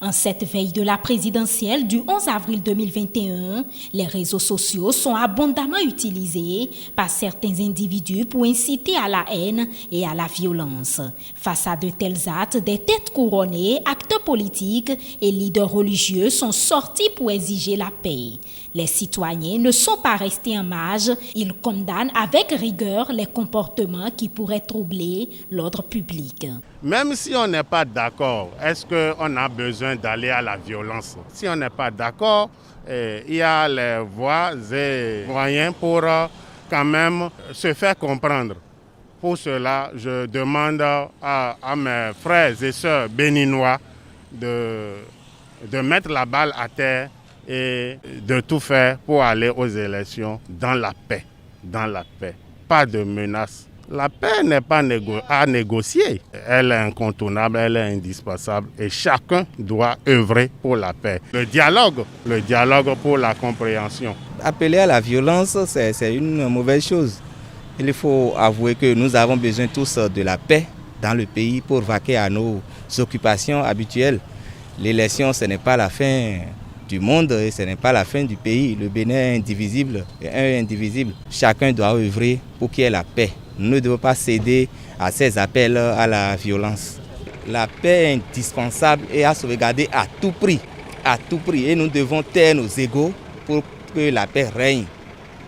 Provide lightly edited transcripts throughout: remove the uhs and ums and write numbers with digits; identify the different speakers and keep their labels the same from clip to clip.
Speaker 1: En cette veille de la présidentielle du 11 avril 2021, les réseaux sociaux sont abondamment utilisés par certains individus pour inciter à la haine et à la violence. Face à de tels actes, des têtes couronnées, acteurs politiques et leaders religieux sont sortis pour exiger la paix. Les citoyens ne sont pas restés en marge, ils condamnent avec rigueur les comportements qui pourraient troubler l'ordre public.
Speaker 2: Même si on n'est pas d'accord, est-ce qu'on a besoin d'aller à la violence? Si on n'est pas d'accord, il y a les voies et moyens pour quand même se faire comprendre. Pour cela, je demande à mes frères et sœurs béninois de mettre la balle à terre et de tout faire pour aller aux élections dans la paix. Dans la paix. Pas de menaces. La paix n'est pas à négocier. Elle est incontournable, elle est indispensable et chacun doit œuvrer pour la paix. Le dialogue pour la compréhension.
Speaker 3: Appeler à la violence, c'est une mauvaise chose. Il faut avouer que nous avons besoin tous de la paix dans le pays pour vaquer à nos occupations habituelles. L'élection, ce n'est pas la fin du monde et ce n'est pas la fin du pays. Le Bénin est indivisible et indivisible. Chacun doit œuvrer pour qu'il y ait la paix. Nous ne devons pas céder à ces appels à la violence. La paix est indispensable et à sauvegarder à tout prix. À tout prix. Et nous devons taire nos égos pour que la paix règne,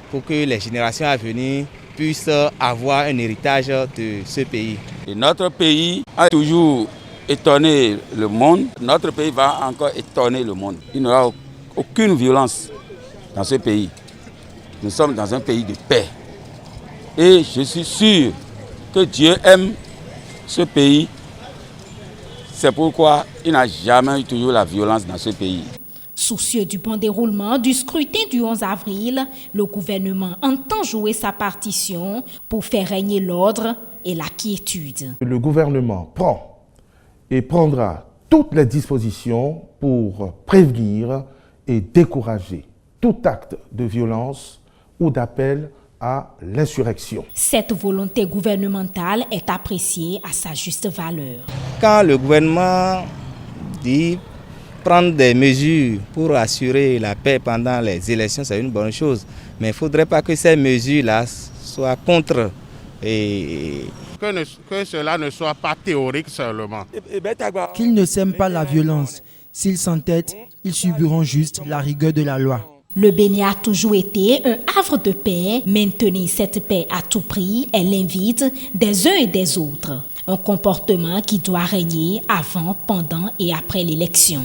Speaker 3: pour que les générations à venir puissent avoir un héritage de ce pays.
Speaker 4: Et notre pays a toujours étonné le monde. Notre pays va encore étonner le monde. Il n'y aura aucune violence dans ce pays. Nous sommes dans un pays de paix. Et je suis sûr que Dieu aime ce pays. C'est pourquoi il n'a jamais eu toujours la violence dans ce pays.
Speaker 1: Soucieux du bon déroulement du scrutin du 11 avril, le gouvernement entend jouer sa partition pour faire régner l'ordre et la quiétude.
Speaker 5: Le gouvernement prend et prendra toutes les dispositions pour prévenir et décourager tout acte de violence ou d'appel à l'insurrection.
Speaker 1: Cette volonté gouvernementale est appréciée à sa juste valeur.
Speaker 3: Quand le gouvernement dit prendre des mesures pour assurer la paix pendant les élections, c'est une bonne chose. Mais il ne faudrait pas que ces mesures-là soient contre
Speaker 2: Que cela ne soit pas théorique seulement.
Speaker 6: Qu'ils ne sèment pas la violence. S'ils s'entêtent, ils subiront juste la rigueur de la loi.
Speaker 1: Le Bénin a toujours été un havre de paix. Maintenir cette paix à tout prix est l'invite des uns et des autres. Un comportement qui doit régner avant, pendant et après l'élection.